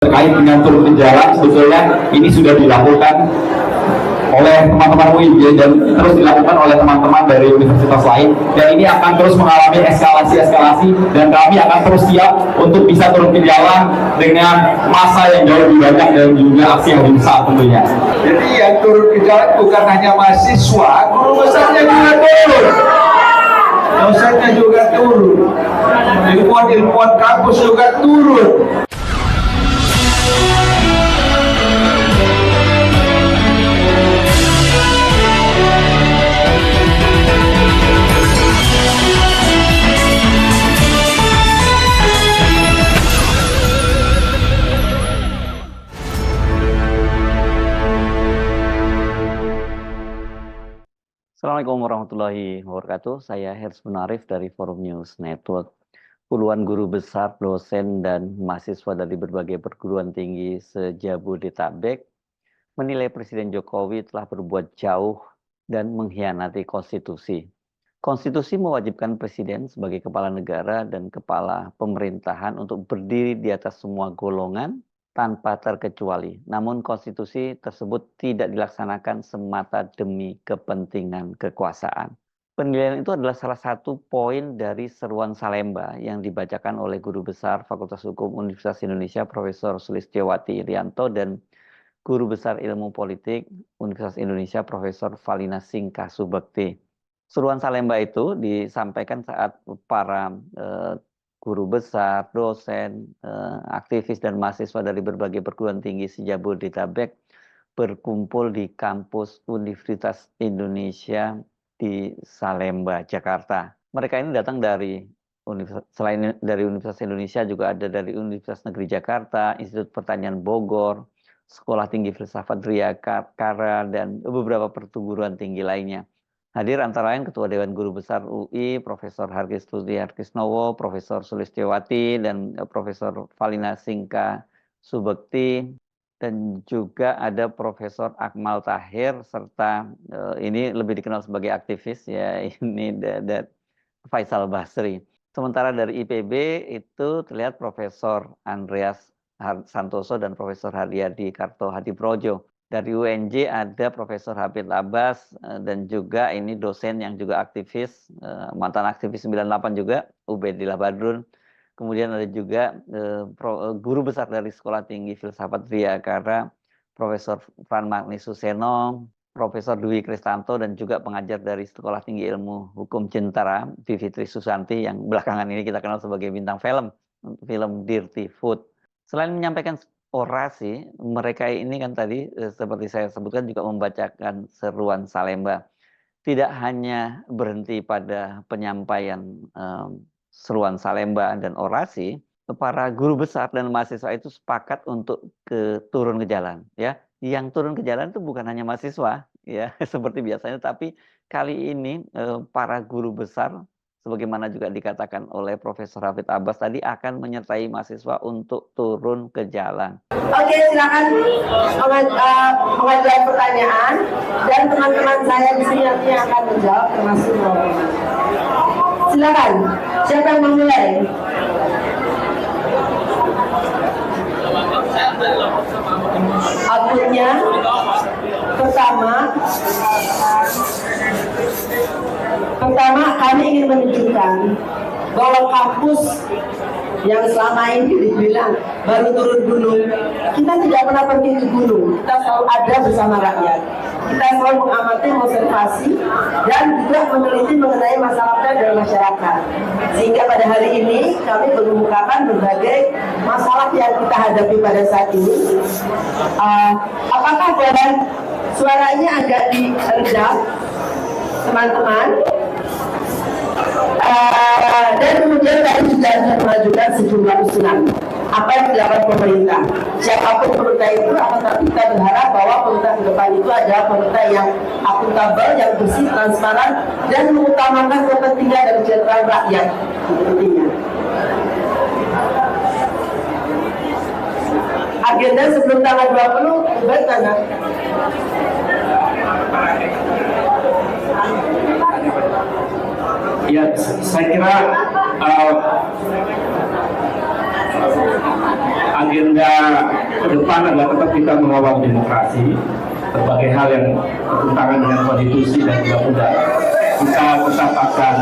terkait dengan turun ke jalan sebetulnya ini sudah dilakukan oleh teman-teman UI dan terus dilakukan oleh teman-teman dari universitas lain, dan ini akan terus mengalami eskalasi dan kami akan terus siap untuk bisa turun ke jalan dengan massa yang jauh lebih banyak dan juga aksi yang lebih besar tentunya. Jadi yang turun ke jalan bukan hanya mahasiswa, guru besarnya juga turun, dosennya juga turun, ilmuwan kampus juga turun. Assalamualaikum warahmatullahi wabarakatuh. Saya Hers Munarif dari Forum News Network. Puluhan guru besar, dosen, dan mahasiswa dari berbagai perguruan tinggi se-Jabodetabek menilai Presiden Jokowi telah berbuat jauh dan mengkhianati konstitusi. Konstitusi mewajibkan Presiden sebagai kepala negara dan kepala pemerintahan untuk berdiri di atas semua golongan tanpa terkecuali. Namun konstitusi tersebut tidak dilaksanakan semata demi kepentingan kekuasaan. Penilaian itu adalah salah satu poin dari seruan Salemba yang dibacakan oleh Guru Besar Fakultas Hukum Universitas Indonesia Profesor Sulistyowati Irianto dan Guru Besar Ilmu Politik Universitas Indonesia Profesor Valina Singkah Subekti. Seruan Salemba itu disampaikan saat para guru besar, dosen, aktivis dan mahasiswa dari berbagai perguruan tinggi se-Jabodetabek berkumpul di kampus Universitas Indonesia di Salemba, Jakarta. Mereka ini datang dari selain dari Universitas Indonesia juga ada dari Universitas Negeri Jakarta, Institut Pertanian Bogor, Sekolah Tinggi Filsafat Riyakara, dan beberapa perguruan tinggi lainnya. Hadir antara lain Ketua Dewan Guru Besar UI, Profesor Hargistuti Harkisnowo, Profesor Sulistyowati, dan Profesor Valina Singkah Subekti, dan juga ada Profesor Akmal Tahir, serta ini lebih dikenal sebagai aktivis, ya, ini dari Faisal Basri. Sementara dari IPB itu terlihat Profesor Andreas Santoso dan Profesor Haryadi Karto Hadiprojo. Dari UNJ ada Profesor Hafid Abbas dan juga ini dosen yang juga aktivis, mantan aktivis 98 juga, Ubaidillah Badrun. Kemudian ada juga guru besar dari Sekolah Tinggi Filsafat Riyakara, Profesor Fran Magni Suseno, Profesor Dwi Kristanto, dan juga pengajar dari Sekolah Tinggi Ilmu Hukum Jentara, Bivitri Susanti, yang belakangan ini kita kenal sebagai bintang film Dirty Food. Selain menyampaikan orasi, mereka ini kan tadi seperti saya sebutkan juga membacakan seruan Salemba. Tidak hanya berhenti pada penyampaian seruan Salemba dan orasi, para guru besar dan mahasiswa itu sepakat untuk turun ke jalan. Ya, yang turun ke jalan itu bukan hanya mahasiswa, ya seperti biasanya, tapi kali ini para guru besar, sebagaimana juga dikatakan oleh Profesor Hafid Abbas tadi, akan menyertai mahasiswa untuk turun ke jalan. Oke, silakan mengajukan pertanyaan, dan teman-teman saya di sini nanti akan menjawab termasuk Romo. Silakan, siapa yang memulai? Akunnya pertama kami ingin menunjukkan bahwa kampus yang selama ini dibilang baru turun gunung, kita tidak pernah pergi ke gunung, kita selalu ada bersama rakyat. Kita selalu mengamati, observasi, dan juga meneliti mengenai masalah dan masyarakat. Sehingga pada hari ini kami mengemukakan berbagai masalah yang kita hadapi pada saat ini. Apakah boleh suaranya agak diredam, teman-teman? Dan kemudian kami juga mengajukan sejumlah usulan apa yang dilakukan pemerintah. Siapapun pemerintah itu, akan kita berharap bahwa pemerintah ke depan itu adalah pemerintah yang akuntabel, yang bersih, transparan, dan mengutamakan kepentingan dan kesejahteraan rakyat. Intinya. Agenda sebelum tanggal 20, bagaimana? Ya, saya kira agenda ke depan adalah tetap kita mengawal demokrasi, berbagai hal yang bertentangan dengan konstitusi dan undang-undang. Kita tetap akan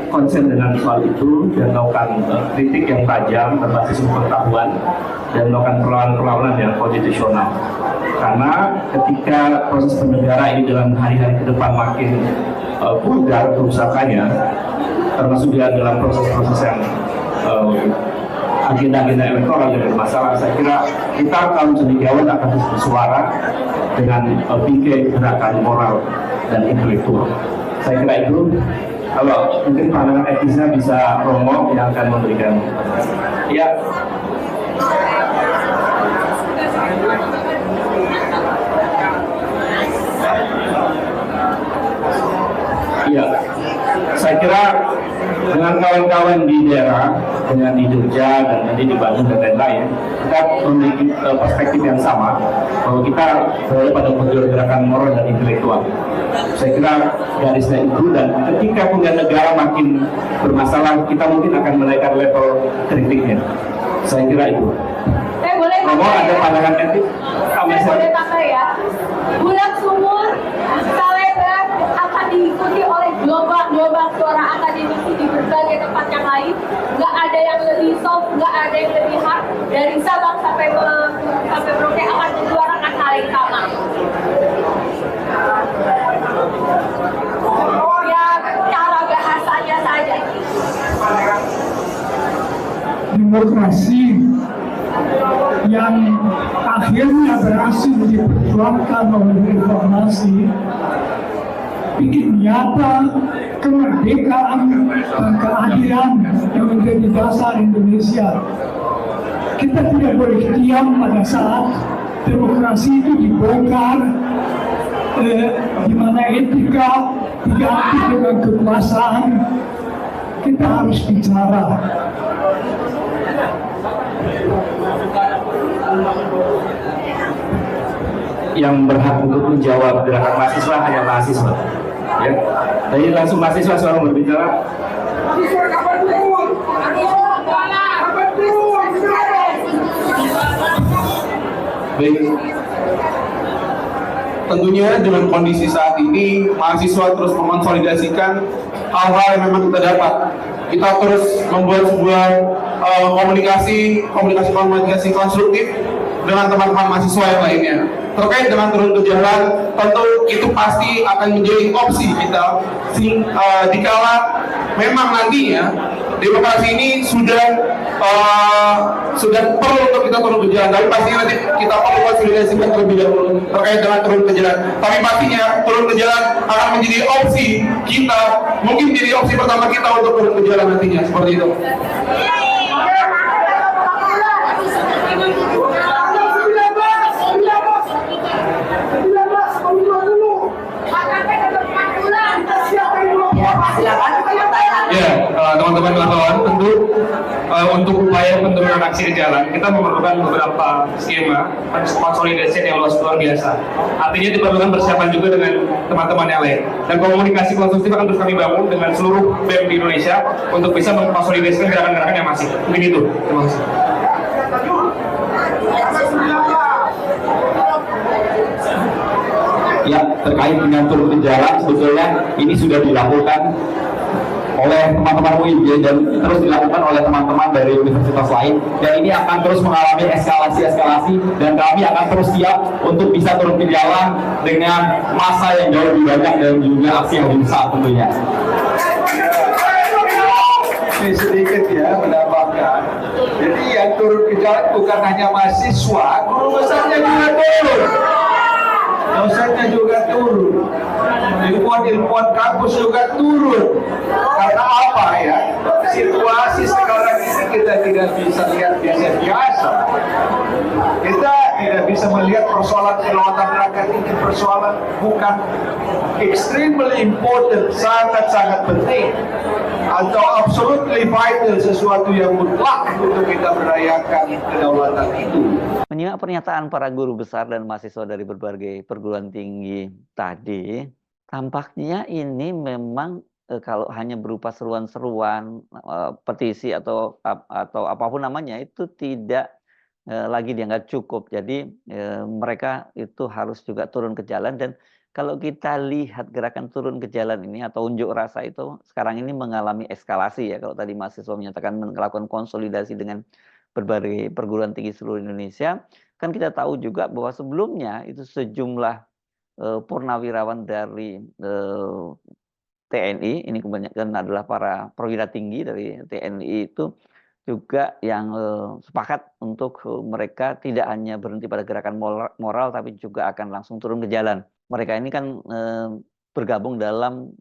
konsen dengan soal itu dan melakukan kritik yang tajam berbasis pengetahuan dan melakukan perlawanan-perlawanan yang konstitusional. Karena ketika proses bernegara ini dalam hari-hari ke depan makin vulgar kerusakannya, termasuk juga dalam proses-proses yang agenda-agenda elektoral yang bermasalah, saya kira kita kaum cendekiawan akan terus bersuara dengan bingkai gerakan moral dan intelektual. Saya kira itu. Kalau mungkin pandangan etisnya bisa Romo yang akan memberikan. Ya. Iya, saya kira dengan kawan-kawan di daerah, dengan di Jogja dan nanti di Bandung dan lain-lain, kita memiliki perspektif yang sama bahwa kita berada pada gerakan moral dan intelektual. Saya kira garisnya itu, dan ketika punya negara makin bermasalah, kita mungkin akan menaikkan level kritiknya. Saya kira itu. Romo ada pandangan etik? Boleh tambah ya. Bulan sumur Salebar akan diikuti oleh gelombang suara akademisi di berbagai tempat yang lain. Nggak ada yang lebih soft, nggak ada yang lebih hard. Dari Sabang sampai Merauke akan menyuarakan hal yang sama. Ya, cara bahasanya saja. Demokrasi yang akhirnya berhasil diperjuangkan oleh reformasi bikin nyata kemerdekaan dan keadilan yang menjadi dasar Indonesia. Kita tidak boleh diam pada saat demokrasi itu dibongkar, di mana etika diganti dengan kekuasaan. Kita harus bicara. Yang berhak untuk menjawab gerakan mahasiswa hanya mahasiswa. Ya, jadi langsung mahasiswa soal berbicara. Baik. Tentunya dengan kondisi saat ini, mahasiswa terus mengonsolidasikan hal-hal yang memang kita dapat. Kita terus membuat sebuah komunikasi konstruktif dengan teman-teman mahasiswa yang lainnya. Terkait dengan turun ke jalan, tentu itu pasti akan menjadi opsi kita. Dikala memang nantinya demokrasi ini sudah perlu untuk kita turun ke jalan, tapi pastinya nanti kita perlu konsolidasikan terlebih dahulu terkait dengan turun ke jalan. Tapi pastinya turun ke jalan akan menjadi opsi kita, mungkin jadi opsi pertama kita untuk turun ke jalan nantinya, seperti itu. Ya, teman-teman wartawan, tentu untuk upaya penurunan aksi di jalan, kita memerlukan beberapa skema konsolidasi yang luar biasa. Artinya diperlukan persiapan juga dengan teman-teman yang lain. Dan komunikasi konstruktif akan terus kami bangun dengan seluruh BEM di Indonesia untuk bisa mengkonsolidasikan gerakan-gerakan yang masih. Mungkin itu. Terima kasih. Ya, terkait dengan turun ke jalan, sebetulnya ini sudah dilakukan oleh teman-teman UIJ dan terus dilakukan oleh teman-teman dari universitas lain, dan ini akan terus mengalami eskalasi dan kami akan terus siap untuk bisa turun ke jalan dengan massa yang jauh lebih banyak dan juga aksi yang lebih besar tentunya. Ini sedikit ya menambahkan. Jadi yang turun ke jalan bukan hanya mahasiswa, guru besarnya juga turun, dosennya juga turun, ilmuwan kampus juga turun. Karena apa ya? Situasi sekarang ini kita tidak bisa lihat biasa-biasa. Kita tidak bisa melihat persoalan kedaulatan rakyat ini persoalan bukan extremely important, sangat-sangat penting, atau absolutely vital, sesuatu yang mutlak untuk kita merayakan kedaulatan itu. Menyimak pernyataan para guru besar dan mahasiswa dari berbagai perguruan tinggi tadi, tampaknya ini memang kalau hanya berupa seruan-seruan, petisi atau apapun namanya itu tidak lagi dianggap cukup. Jadi mereka itu harus juga turun ke jalan, dan kalau kita lihat gerakan turun ke jalan ini atau unjuk rasa itu sekarang ini mengalami eskalasi ya. Kalau tadi mahasiswa menyatakan melakukan konsolidasi dengan berbagai perguruan tinggi seluruh Indonesia, kan kita tahu juga bahwa sebelumnya itu sejumlah purnawirawan dari TNI, ini kebanyakan adalah para perwira tinggi dari TNI itu juga yang sepakat untuk mereka tidak hanya berhenti pada gerakan moral tapi juga akan langsung turun ke jalan. Mereka ini kan bergabung dalam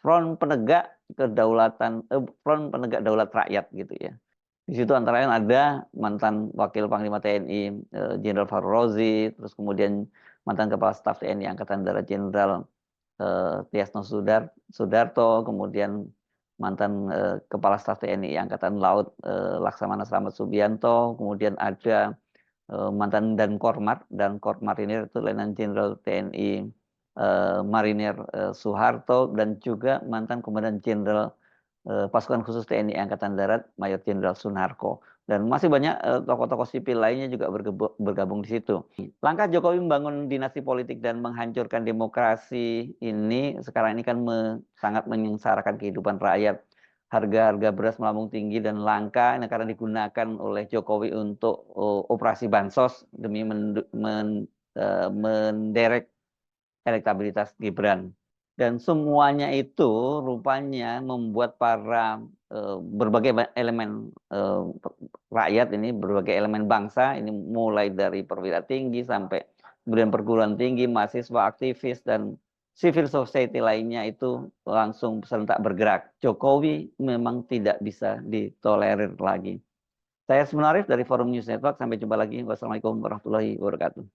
front penegak kedaulatan, front penegak daulat rakyat gitu ya. Di situ antara lain ada mantan Wakil Panglima TNI Jenderal Farul Rozi, terus kemudian mantan Kepala Staf TNI Angkatan Darat Jenderal Tiasno Sudarto, kemudian mantan Kepala Staf TNI Angkatan Laut Laksamana Slamet Subianto, kemudian ada mantan Dankormar Marinir itu Letnan Jenderal TNI Marinir Soeharto, dan juga mantan Komandan Jenderal Pasukan Khusus TNI Angkatan Darat Mayor Jenderal Sunarko, dan masih banyak tokoh-tokoh sipil lainnya juga bergabung di situ. Langkah Jokowi membangun dinasti politik dan menghancurkan demokrasi ini sekarang ini kan sangat menyengsarakan kehidupan rakyat. Harga-harga beras melambung tinggi dan langka ini karena digunakan oleh Jokowi untuk operasi bansos demi menderek elektabilitas Gibran. Dan semuanya itu rupanya membuat para berbagai elemen rakyat ini, berbagai elemen bangsa ini, mulai dari perwira tinggi sampai kemudian perguruan tinggi, mahasiswa, aktivis, dan civil society lainnya itu langsung serentak bergerak. Jokowi memang tidak bisa ditolerir lagi. Saya Sebenarif dari Forum News Network. Sampai jumpa lagi. Wassalamualaikum warahmatullahi wabarakatuh.